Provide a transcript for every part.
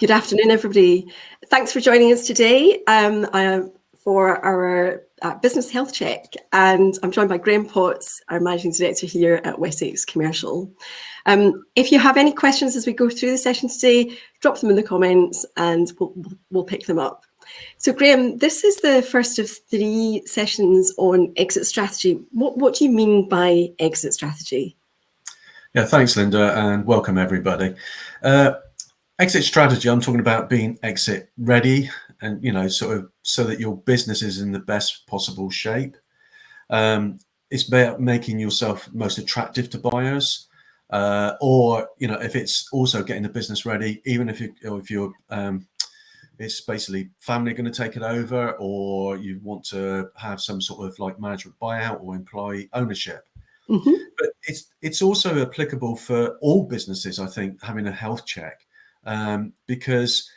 Good afternoon, everybody. Thanks for joining us today for our business health check. And I'm joined by Graham Potts, our Managing Director here at Wessex Commercial. If you have any questions as we go through the session today, drop them in the comments and we'll pick them up. So Graham, this is the first of 3 sessions on exit strategy. What do you mean by exit strategy? Yeah, thanks, Linda, and welcome everybody. Exit strategy, I'm talking about being exit ready and, sort of so that your business is in the best possible shape. It's about making yourself most attractive to buyers, or, if it's also getting the business ready, even if you're it's basically family going to take it over, or you want to have some sort of like management buyout or employee ownership. Mm-hmm. But it's also applicable for all businesses, I think, having a health check, because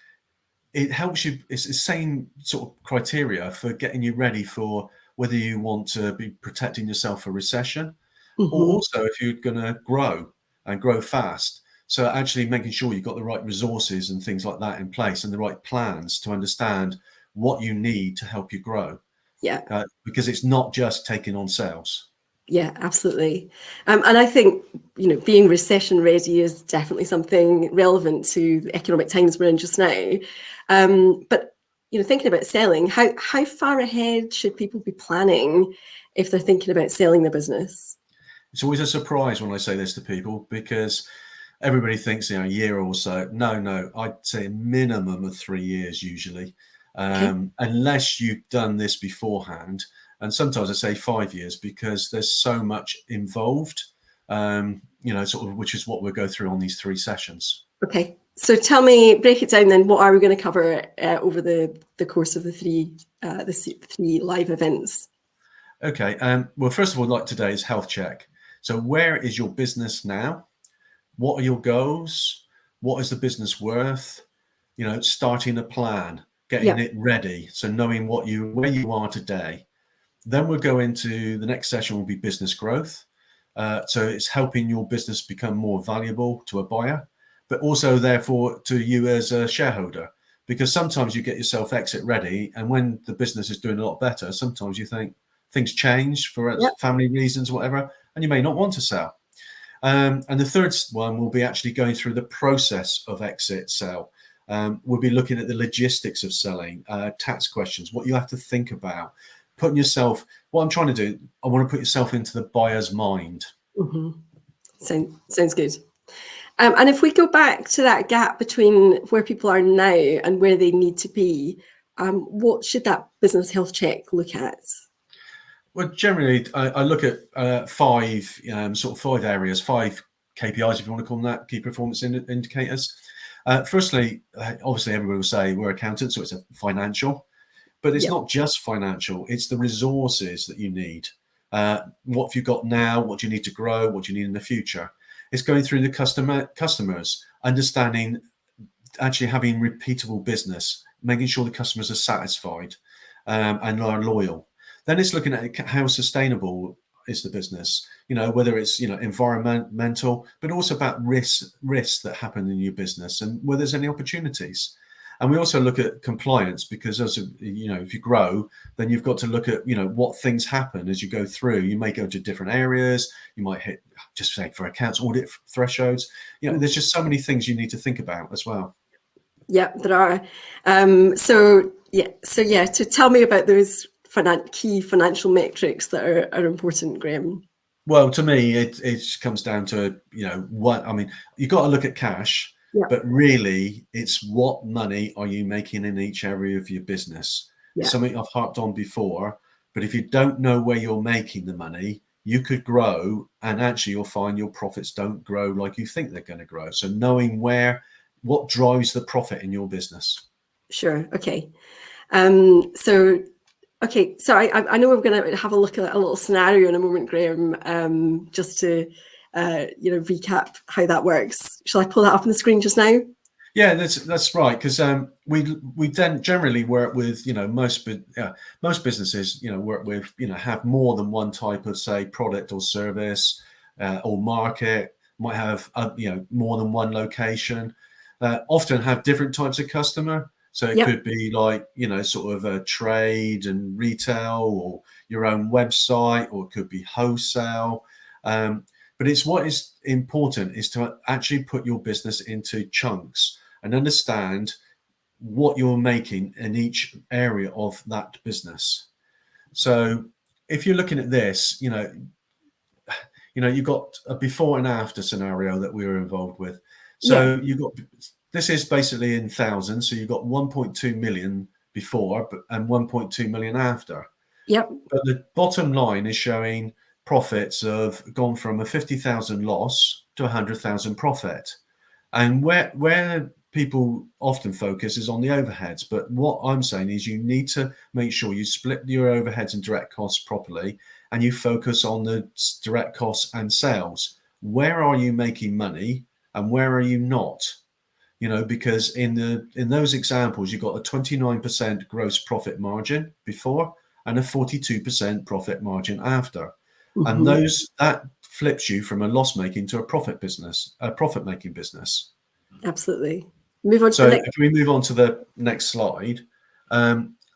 it helps you. It's the same sort of criteria for getting you ready for whether you want to be protecting yourself for recession, Mm-hmm. or also if you're going to grow and grow fast. So actually making sure you've got the right resources and things like that in place and the right plans to understand what you need to help you grow. Yeah. Because it's not just taking on sales. Yeah, absolutely. And I think, being recession ready is definitely something relevant to the economic times we're in just now. But, thinking about selling, how far ahead should people be planning if they're thinking about selling their business? It's always a surprise when I say this to people because everybody thinks, a year or so. No, I'd say a minimum of 3 years usually, unless you've done this beforehand. And sometimes I say 5 years because there's so much involved, sort of, which is what we'll go through on these 3 sessions. Okay. So break it down then. What are we going to cover over the course of the 3 live events? Okay. Well, first of all, like today's health check. So where is your business now? What are your goals? What is the business worth? Starting a plan, getting it ready. So knowing where you are today. Then we'll go into the next session will be business growth. So it's helping your business become more valuable to a buyer, but also therefore to you as a shareholder, because sometimes you get yourself exit ready. And when the business is doing a lot better, sometimes you think things change for family reasons, whatever, and you may not want to sell. And the third one will be actually going through the process of exit sell. We'll be looking at the logistics of selling, tax questions, what you have to think about, putting yourself, what I'm trying to do, I want to put yourself into the buyer's mind. Mm-hmm. Sounds good. And if we go back to that gap between where people are now and where they need to be, what should that business health check look at? Well, generally, I look at 5 areas, 5 KPIs, if you want to call them that, key performance indicators. Firstly, obviously, everybody will say we're accountants, so it's a financial. But it's not just financial, it's the resources that you need. What have you got now? What do you need to grow? What do you need in the future? It's going through the customers, understanding, actually having repeatable business, making sure the customers are satisfied and are loyal. Then it's looking at how sustainable is the business, whether it's, environmental, but also about risks that happen in your business and whether there's any opportunities. And we also look at compliance because, if you grow, then you've got to look at, what things happen as you go through. You may go to different areas. You might hit, just say for accounts, audit thresholds. There's just so many things you need to think about as well. Yeah, there are. So tell me about those key financial metrics that are important, Graham. Well, to me, it comes down to, you've got to look at cash. Yeah. But really, it's what money are you making in each area of your business? Yeah. Something I've harped on before, but if you don't know where you're making the money, you could grow and actually you'll find your profits don't grow like you think they're going to grow. So knowing what drives the profit in your business. Sure. Okay. So I know we're going to have a look at a little scenario in a moment, Graham, just to recap how that works. Shall I pull that up on the screen just now? Yeah, that's right. Because we then generally work with most businesses work with have more than one type of, say, product or service or market. Might have more than one location. often have different types of customer. So it Yep. could be like, sort of a trade and retail, or your own website, or it could be wholesale. But it's what is important is to actually put your business into chunks and understand what you're making in each area of that business. So if you're looking at this, you've got a before and after scenario that we were involved with. So you've got, this is basically in thousands. So you've got 1.2 million before and 1.2 million after. Yep. But the bottom line is showing profits have gone from a 50,000 loss to 100,000 profit. And where people often focus is on the overheads. But what I'm saying is you need to make sure you split your overheads and direct costs properly, and you focus on the direct costs and sales. Where are you making money and where are you not? Because in those examples, you've got a 29% gross profit margin before and a 42% profit margin after. And that flips you from a loss making to a profit making business. Absolutely. Move on to So the next. if we move on to the next slide,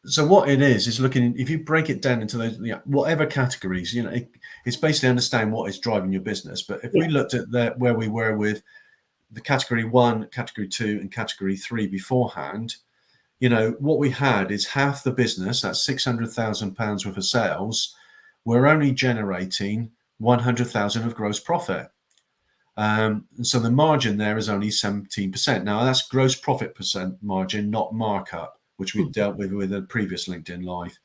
so what it is looking, if you break it down into those, whatever categories, it's basically understand what is driving your business. But if we looked at where we were with the category 1, category 2, and category 3 beforehand, what we had is half the business, that's £600,000 worth of sales, we're only generating 100,000 of gross profit. So the margin there is only 17%. Now that's gross profit percent margin, not markup, which we've dealt with a previous LinkedIn Live.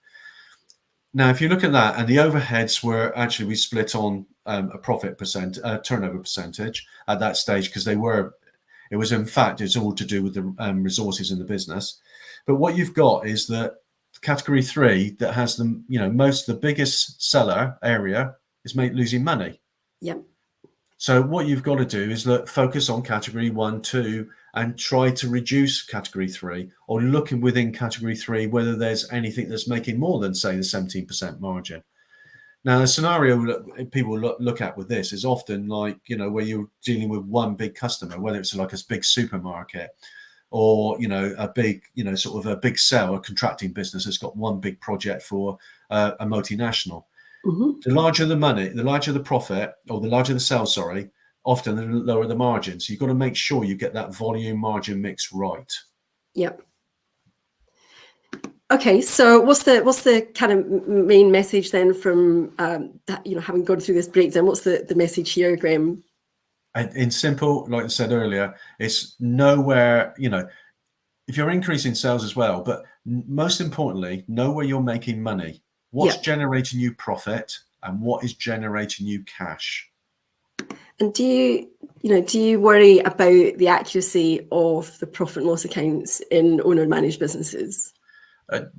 Now, if you look at that, and the overheads were actually, we split on a profit turnover percentage at that stage, because it's all to do with the resources in the business. But what you've got is that category 3 that has the biggest seller area is losing money. Yep. So what you've got to do is focus on category 1, 2, and try to reduce category 3, or looking within category 3 whether there's anything that's making more than, say, the 17% margin. Now, the scenario that people look at with this is often like, where you're dealing with one big customer, whether it's like a big supermarket or, a big, sort of a big sale, a contracting business that's got one big project for a multinational. The larger the money, the larger the profit, or the larger the sales, often the lower the margin. So you've got to make sure you get that volume margin mix right. Yep. Okay, so what's the kind of main message then from that, having gone through this breakdown? What's the message here, Graham? In simple, like I said earlier, it's nowhere, if you're increasing sales as well, but most importantly, know where you're making money. What's generating you profit and what is generating you cash. And do you worry about the accuracy of the profit and loss accounts in owner managed businesses?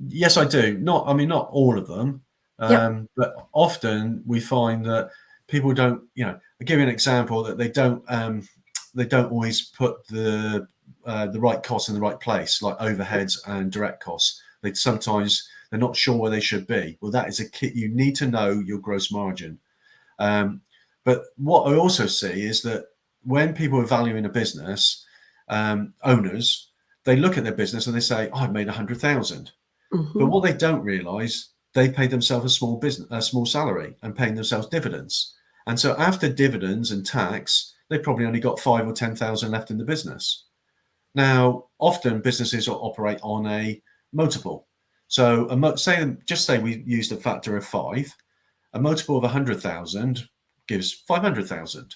Yes, I do. Not all of them, but often we find that people don't. I'll give you an example that they don't always put the right costs in the right place, like overheads and direct costs. They're not sure where they should be. Well, that is a key. You need to know your gross margin. But what I also see is that when people are valuing a business, owners, they look at their business and they say, "Oh, I've made 100,000." But what they don't realise, they paid themselves a small salary and paying themselves dividends. And so after dividends and tax, they probably only got 5 or 10,000 left in the business. Now, often businesses operate on a multiple. So say we used a factor of 5, a multiple of 100,000 gives 500,000.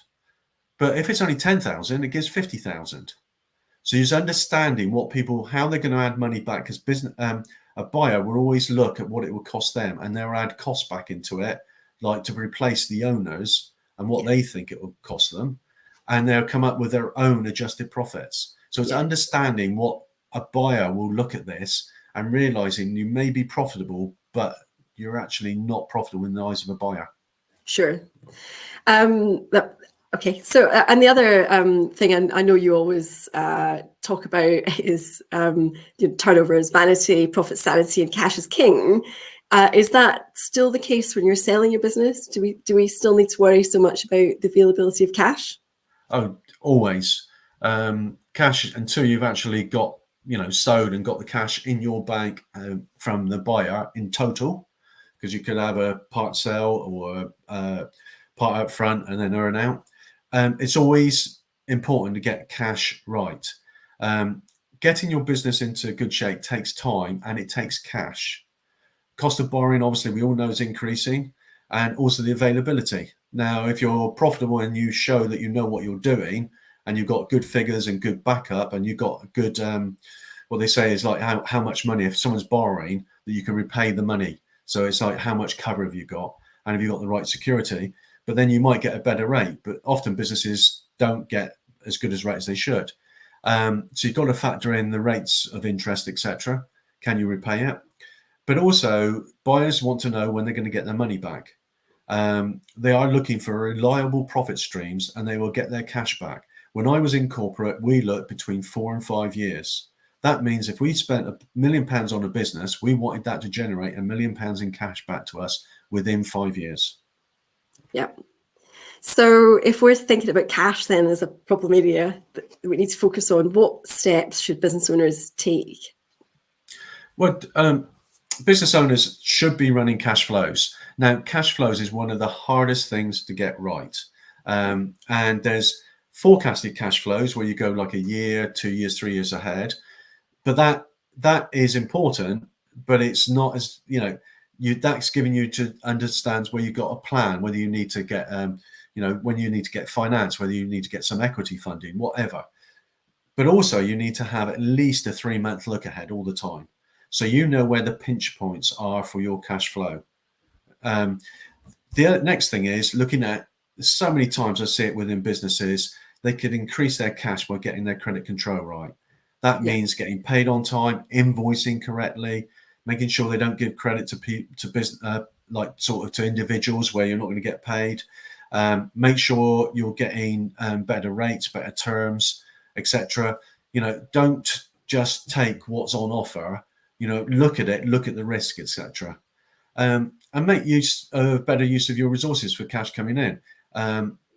But if it's only 10,000, it gives 50,000. So you're understanding how they're going to add money back, because a buyer will always look at what it will cost them, and they'll add costs back into it, like to replace the owners and what they think it will cost them, and they'll come up with their own adjusted profits. So it's understanding what a buyer will look at this and realizing you may be profitable, but you're actually not profitable in the eyes of a buyer. Sure. Okay. So, and the other thing, and I know you always talk about, is turnover is vanity, profit sanity, and cash is king. Is that still the case when you're selling your business? Do we still need to worry so much about the availability of cash? Oh, always. cash until you've actually got, sold and got the cash in your bank from the buyer in total, because you could have a part sale or part up front and then earn out. It's always important to get cash right. Getting your business into good shape takes time and it takes cash. Cost of borrowing, obviously, we all know is increasing, and also the availability. Now, if you're profitable and you show that you know what you're doing and you've got good figures and good backup and you've got a good, what they say is like how much money, if someone's borrowing, that you can repay the money. So it's like how much cover have you got and have you got the right security? But then you might get a better rate. But often businesses don't get as good as rate as they should. So you've got to factor in the rates of interest, etc. Can you repay it? But also, buyers want to know when they're going to get their money back. They are looking for reliable profit streams and they will get their cash back. When I was in corporate, we looked between 4 and 5 years. That means if we spent £1 million on a business, we wanted that to generate £1 million in cash back to us within 5 years. Yeah. So if we're thinking about cash then as a problem area that we need to focus on, what steps should business owners take? Well, business owners should be running cash flows. Now, cash flows is one of the hardest things to get right. And there's forecasted cash flows where you go like a year, 2 years, 3 years ahead. But that is important, but it's not as, that's giving you to understand where you've got a plan, whether you need to get, when you need to get finance, whether you need to get some equity funding, whatever. But also you need to have at least a 3-month look ahead all the time. So you know where the pinch points are for your cash flow. The next thing is looking at, so many times I see it within businesses, they could increase their cash by getting their credit control right. That means getting paid on time, invoicing correctly, making sure they don't give credit to business, to individuals where you're not going to get paid. Make sure you're getting better rates, better terms, etc. Don't just take what's on offer. Look at it, look at the risk, etc. And make better use of your resources for cash coming in.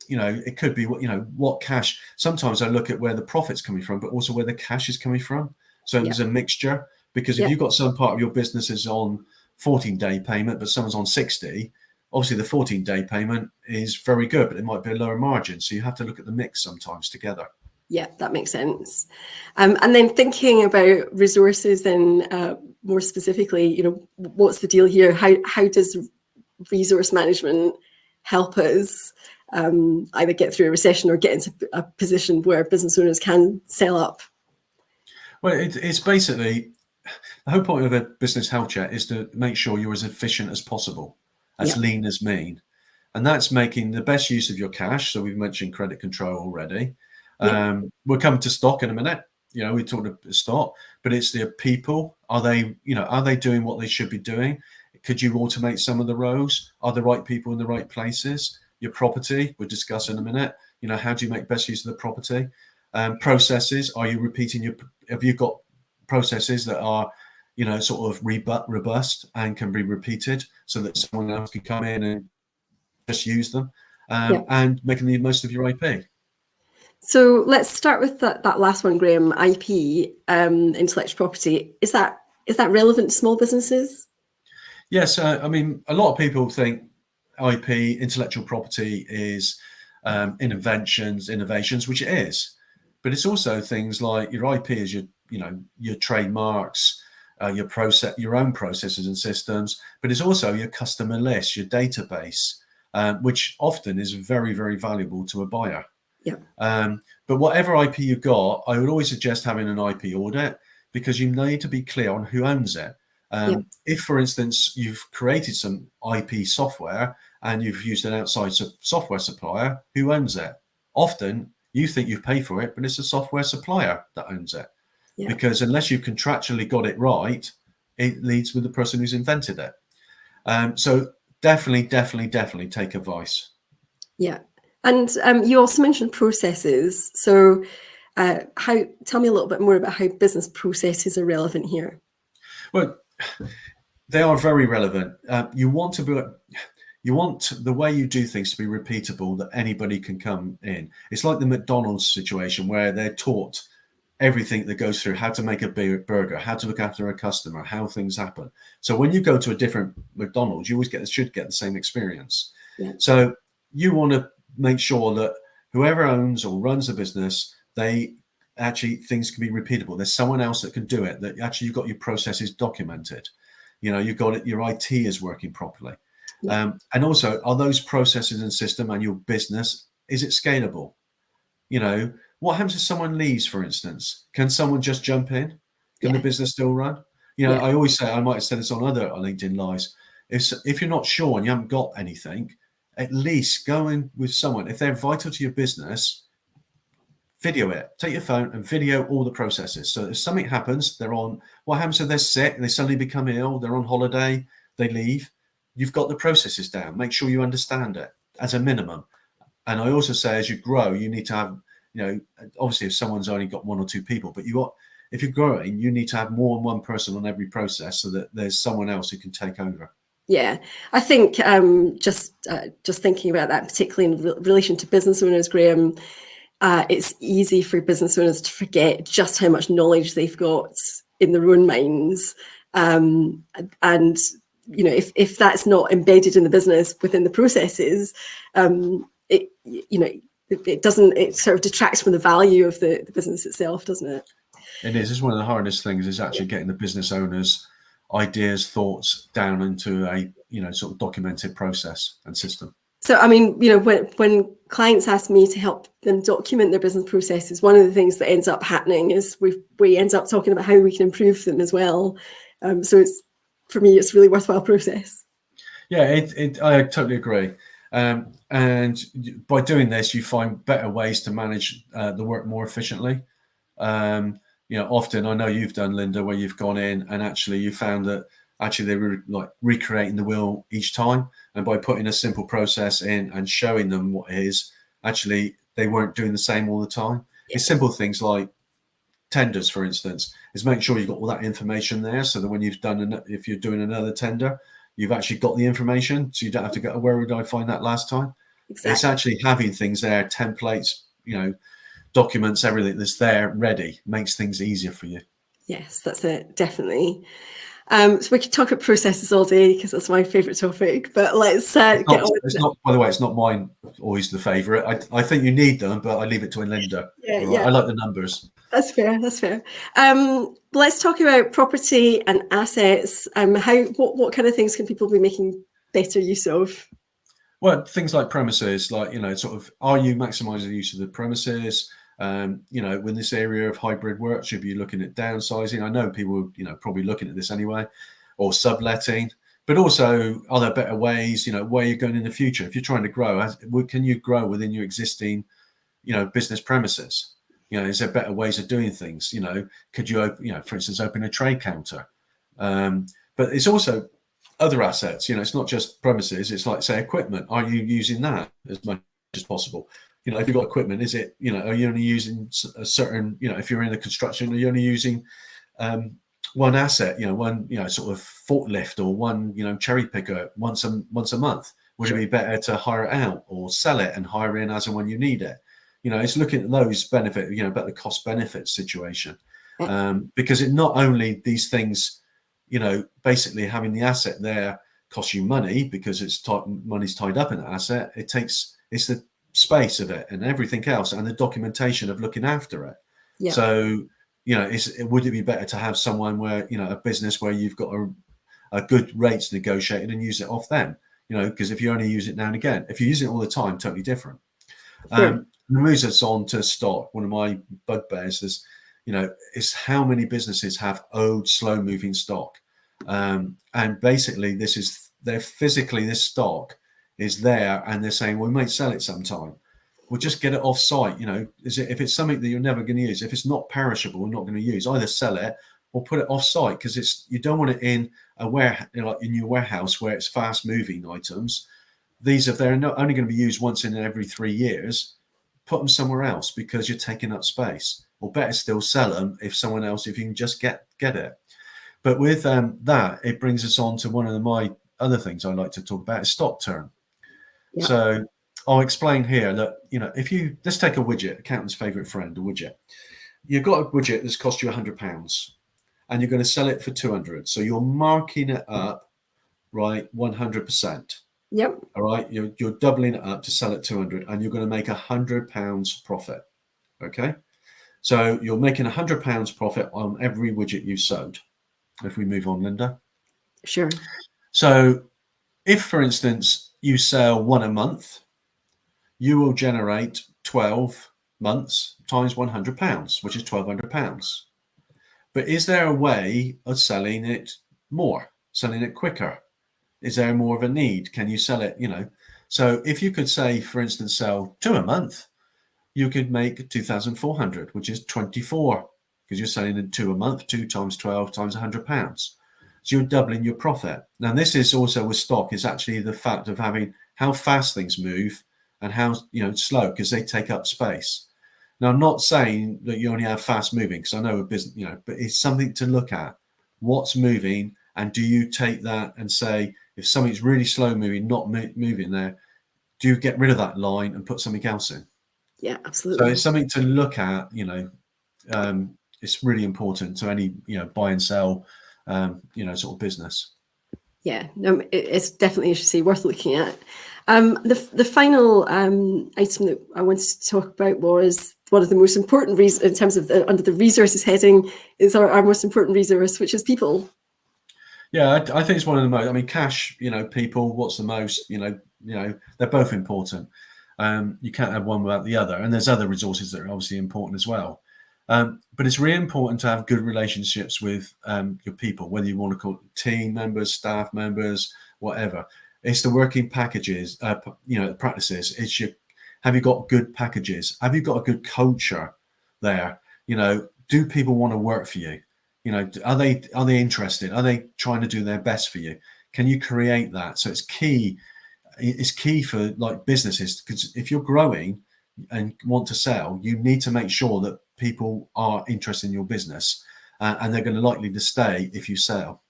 It could be what cash. Sometimes I look at where the profit's coming from, but also where the cash is coming from. So there's a mixture, because if you've got some part of your business is on 14-day payment, but someone's on 60, obviously the 14-day payment is very good, but it might be a lower margin. So you have to look at the mix sometimes together. Yeah, that makes sense. And then thinking about resources and more specifically, what's the deal here? How does resource management help us either get through a recession or get into a position where business owners can sell up? Well, it's basically, the whole point of a business health check is to make sure you're as efficient as possible, as lean as mean. And that's making the best use of your cash. So we've mentioned credit control already. We'll come to stock in a minute. We talked about stock, but it's the people. Are they doing what they should be doing? Could you automate some of the rows? Are the right people in the right places? Your property, we'll discuss in a minute. How do you make best use of the property? Processes, are you repeating have you got processes that are, sort of robust and can be repeated so that someone else can come in and just use them, and making the most of your IP. So let's start with that last one, Graham, IP, intellectual property. Is that relevant to small businesses? Yes. A lot of people think IP, intellectual property, is innovations, which it is. But it's also things like your IP is your trademarks, your own processes and systems, but it's also your customer list, your database, which often is very, very valuable to a buyer. But whatever IP you've got, I would always suggest having an IP audit, because you need to be clear on who owns it. If, for instance, you've created some IP software and you've used an outside software supplier, who owns it? Often you think you've paid for it, but it's a software supplier that owns it. Because unless you've contractually got it right, it leads with the person who's invented it. So definitely take advice. And you also mentioned processes. So tell me a little bit more about how business processes are relevant here. Well, they are very relevant. You want to You want the way you do things to be repeatable, that anybody can come in. It's like the McDonald's situation where they're taught everything that goes through, how to make a burger, how to look after a customer, how things happen. So when you go to a different McDonald's, you always should get the same experience. Yeah. So you want to make sure that whoever owns or runs the business, they actually, things can be repeatable. There's someone else that can do it, that actually you've got your processes documented. You've got it, your IT is working properly. Yeah. And also, are those processes and system and your business, is it scalable? What happens if someone leaves, for instance? Can someone just jump in? Can the business still run? Yeah. I always say, I might have said this on other LinkedIn lives, if you're not sure and you haven't got anything, at least go in with someone. If they're vital to your business, video it. Take your phone and video all the processes. So if something happens, what happens if they're sick, they suddenly become ill, they're on holiday, they leave, you've got the processes down. Make sure you understand it as a minimum. And I also say, as you grow, you need to have, obviously if someone's only got one or two people, but if you're growing, you need to have more than one person on every process so that there's someone else who can take over. Yeah, I think just thinking about that, particularly in relation to business owners, Graham, it's easy for business owners to forget just how much knowledge they've got in their own minds, and if that's not embedded in the business within the processes, it sort of detracts from the value of the business itself, doesn't it? It is. It's one of the hardest things, is actually getting the business owners' ideas, thoughts down into a sort of documented process and system. So, I mean, when clients ask me to help them document their business processes, one of the things that ends up happening is we end up talking about how we can improve them as well. So for me, it's a really worthwhile process. Yeah, I totally agree. And by doing this, you find better ways to manage the work more efficiently. Often, I know you've done, Linda, where you've gone in and actually you found that actually they were like recreating the wheel each time. And by putting a simple process in and showing them what it is, actually they weren't doing the same all the time. Yeah. It's simple things like tenders, for instance, is make sure you've got all that information there so that when if you're doing another tender, you've actually got the information, so you don't have to go, where did I find that last time? Exactly. It's actually having things there, templates, documents, everything that's there ready makes things easier for you. Yes, that's it, definitely. So we could talk about processes all day because that's my favourite topic, but let's get on with it. By the way, it's not mine always the favourite. I think you need them, but I leave it to Linda. Yeah. I like the numbers. That's fair. Let's talk about property and assets. What kind of things can people be making better use of? Well, things like premises, like, sort of, are you maximising the use of the premises? When this area of hybrid work, should be looking at downsizing. I know people, probably looking at this anyway, or subletting, but also are there better ways, where you're going in the future? If you're trying to grow, can you grow within your existing, business premises? Is there better ways of doing things? Could you, for instance, open a trade counter? But it's also other assets, it's not just premises. It's like, say, equipment. Are you using that as much as possible? If you've got equipment, is it, are you only using a certain, if you're in the construction, are you only using one asset, one, sort of forklift or one, cherry picker once a month? Would it be better to hire it out or sell it and hire in as and when you need it? It's looking at those benefits, about the cost benefit situation. Because it not only these things, basically having the asset there costs you money because money's tied up in that asset. It's the space of it and everything else and the documentation of looking after it. Yeah. So, would it be better to have someone where, a business where you've got a good rates negotiated and use it off them, because if you only use it now and again, if you use it all the time, totally different. Sure. Moves us on to stock. One of my bugbears is, is how many businesses have owed slow moving stock. And basically this stock is there and they're saying, well, we might sell it sometime. We'll just get it off site. If it's something that you're never going to use, if it's not perishable, we're not going to use, either sell it or put it off site, because you don't want it in a warehouse, like in your warehouse where it's fast moving items. If they're not only going to be used once in every 3 years, put them somewhere else because you're taking up space, or better still, sell them if you can just get it. But with that, it brings us on to one of my other things I like to talk about is stock turn. Yeah. So I'll explain here that, if let's take a widget, accountant's favorite friend, a widget. You've got a widget that's cost you £100 and you're going to sell it for 200. So you're marking it up, right, 100%. Yep. All right. You're doubling it up to sell at 200 and you're going to make £100 profit. Okay. So you're making £100 profit on every widget you sold. If we move on, Linda. Sure. So if, for instance, you sell one a month, you will generate 12 months times £100, which is £1,200. But is there a way of selling it more, selling it quicker? Is there more of a need? Can you sell it, So if you could say, for instance, sell 2 a month, you could make 2,400, which is 24, because you're selling it 2 a month, 2 times 12 times £100. So you're doubling your profit. Now, this is also with stock, is actually the fact of having how fast things move and how, slow, because they take up space. Now, I'm not saying that you only have fast moving, because I know a business, but it's something to look at. What's moving, and do you take that and say, if something's really slow moving, not moving there, do you get rid of that line and put something else in? Yeah, So absolutely. it's something to look at, it's really important to any, buy and sell, sort of business. Yeah, no, it's definitely, as you say, worth looking at. The final item that I wanted to talk about was one of the most important reasons in terms of under the resources heading is our most important resource, which is people. Yeah, I think it's one of the most. I mean, cash, people. What's the most? They're both important. You can't have one without the other, and there's other resources that are obviously important as well. But it's really important to have good relationships with your people, whether you want to call it team members, staff members, whatever. It's the working packages, practices. It's have you got good packages? Have you got a good culture there? Do people want to work for you? Are they interested? Are they trying to do their best for you? Can you create that? So it's key. It's key for like businesses, because if you're growing and want to sell, you need to make sure that people are interested in your business and they're going to likely to stay if you sell.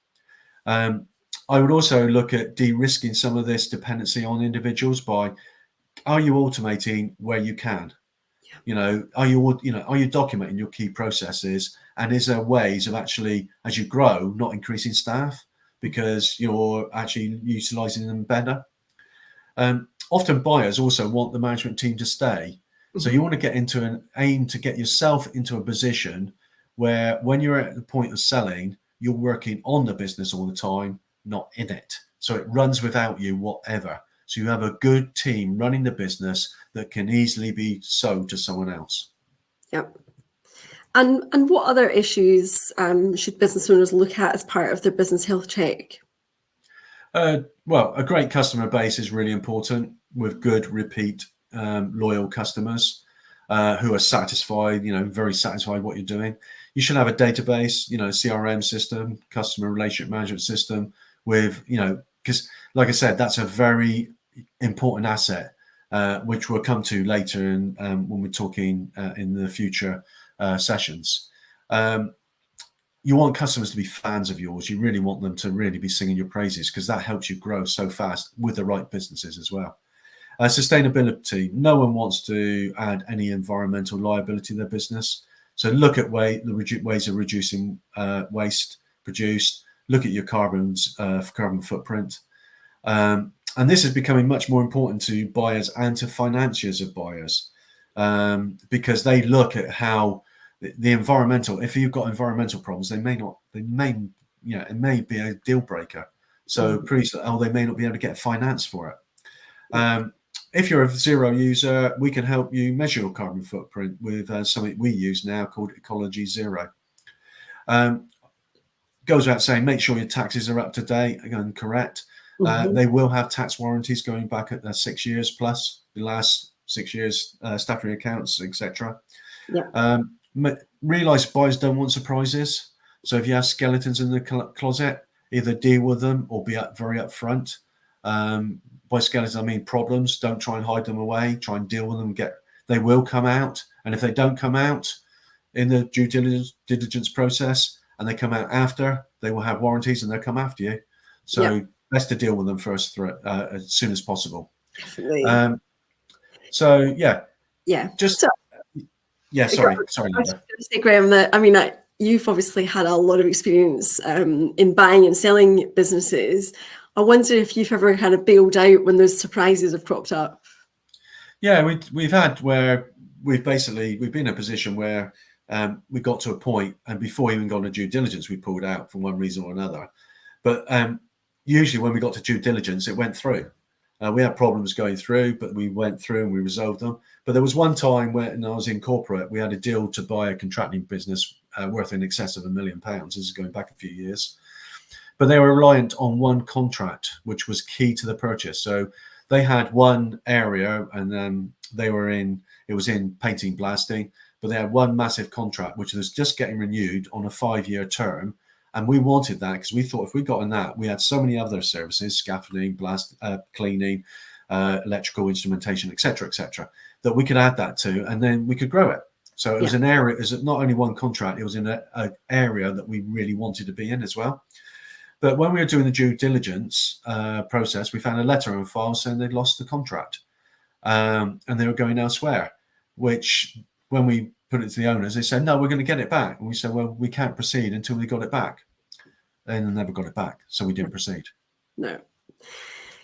I would also look at de-risking some of this dependency on individuals by, are you automating where you can? Are you documenting your key processes? And is there ways of actually, as you grow, not increasing staff because you're actually utilizing them better? Often buyers also want the management team to stay. So you want to get into an aim to get yourself into a position where when you're at the point of selling, you're working on the business all the time, not in it. So it runs without you, whatever. So you have a good team running the business that can easily be sold to someone else. Yep. And what other issues should business owners look at as part of their business health check? Well, a great customer base is really important, with good repeat loyal customers who are satisfied, very satisfied what you're doing. You should have a database, CRM system, customer relationship management system with, because like I said, that's a very important asset, which we'll come to later in, when we're talking in the future sessions. You want customers to be fans of yours. You really want them to really be singing your praises, because that helps you grow so fast with the right businesses as well. Sustainability. No one wants to add any environmental liability to their business. So look at ways of reducing waste produced. Look at your carbon footprint. And this is becoming much more important to buyers and to financiers of buyers, because they look at how the environmental, if you've got environmental problems, it may be a deal breaker. So they may not be able to get finance for it. If you're a zero user, we can help you measure your carbon footprint with something we use now called Ecology Zero. Goes without saying, make sure your taxes are up to date and correct. They will have tax warranties going back at 6 years plus, the last 6 years, statutory accounts, etc. Realize buyers don't want surprises. So if you have skeletons in the closet, either deal with them or be very upfront. By skeletons, I mean problems. Don't try and hide them away. Try and deal with them. They will come out. And if they don't come out in the due diligence process and they come out after, they will have warranties and they'll come after you. So best to deal with them first as soon as possible. Definitely. So yeah, just So, sorry, I was Linda. going to say, Graham, that you've obviously had a lot of experience in buying and selling businesses. I wonder if you've ever kind of bailed out when those surprises have cropped up. Yeah, we've had where we've been in a position where we got to a point, and before even gone to due diligence, we pulled out for one reason or another. But usually when we got to due diligence, it went through. We had problems going through, but we went through and we resolved them. But there was one time when I was in corporate, we had a deal to buy a contracting business worth in excess of £1 million. This is going back a few years. But they were reliant on one contract, which was key to the purchase. So they had one area, and then it was in painting, blasting, but they had one massive contract, which was just getting renewed on a 5-year term. And we wanted that because we thought if we got in that, we had so many other services, scaffolding, cleaning, electrical instrumentation, etc., that we could add that to, and then we could grow it. So it was an area, it was not only one contract, it was in an area that we really wanted to be in as well. But when we were doing the due diligence process, we found a letter on file saying they'd lost the contract and they were going elsewhere, which when we put it to the owners, they said, no, we're going to get it back. And we said, well, we can't proceed until we got it back. And they never got it back. So we didn't proceed. No.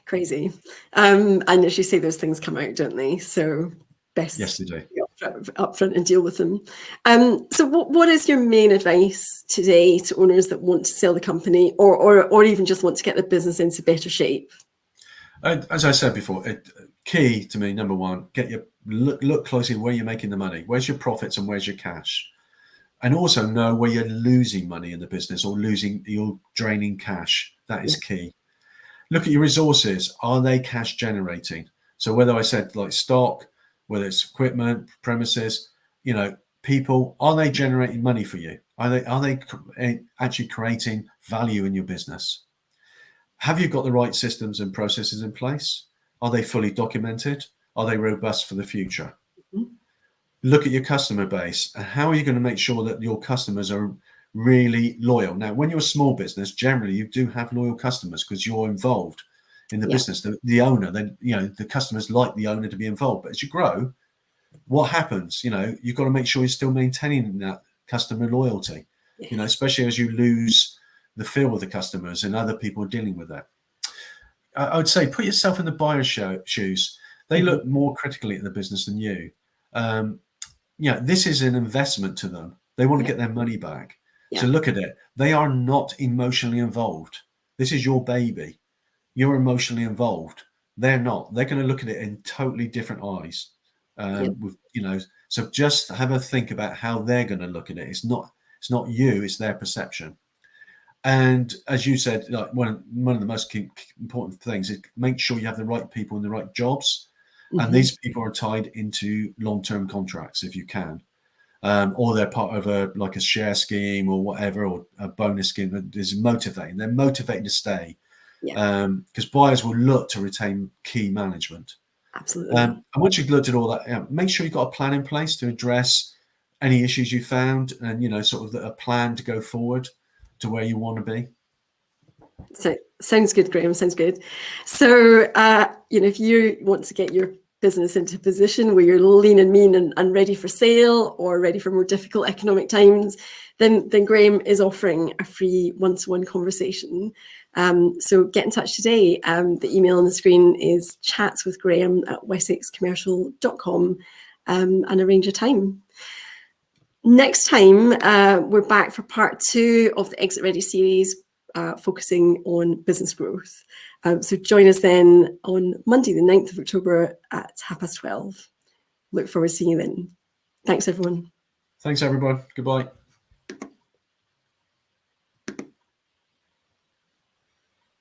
Crazy. And as you say, those things come out, don't they? So best yes, they do. Upfront and deal with them. So what is your main advice today to owners that want to sell the company or even just want to get the business into better shape? As I said before, key to me, number one, look closely where you're making the money. Where's your profits and where's your cash? And also know where you're losing money in the business or you're draining cash. That is key. Look at your resources. Are they cash generating? So whether I said like stock, whether it's equipment, premises, people, are they generating money for you? Are they actually creating value in your business? Have you got the right systems and processes in place? Are they fully documented? Are they robust for the future? Mm-hmm. Look at your customer base and how are you going to make sure that your customers are really loyal? Now, when you're a small business, generally you do have loyal customers because you're involved in the business. The owner, then the customers like the owner to be involved. But as you grow, what happens? You've got to make sure you're still maintaining that customer loyalty. Yes. Especially as you lose the feel with the customers and other people dealing with that. I would say put yourself in the buyer's shoes. They look more critically at the business than you. This is an investment to them. They want to get their money back. So look at it. They are not emotionally involved. This is your baby. You're emotionally involved. They're not. They're going to look at it in totally different eyes. So just have a think about how they're going to look at it. It's not you. It's their perception. And as you said, like one of the most important things is make sure you have the right people in the right jobs. Mm-hmm. And these people are tied into long-term contracts if you can. Or they're part of a share scheme or whatever, or a bonus scheme that is motivating. They're motivated to stay because buyers will look to retain key management. Absolutely. And once you've looked at all that, make sure you've got a plan in place to address any issues you found and, sort of a plan to go forward to where you want to be. So sounds good, Graham. Sounds good. So, if you want to get your business into a position where you're lean and mean and ready for sale or ready for more difficult economic times, then Graham is offering a free one-to-one conversation. So get in touch today. The email on the screen is chatswithgraham@wessexcommercial.com and arrange a time. Next time, we're back for part 2 of the Exit Ready series, focusing on business growth. So join us then on Monday, the 9th of October at 12:30. Look forward to seeing you then. Thanks, everyone. Thanks, everyone. Goodbye.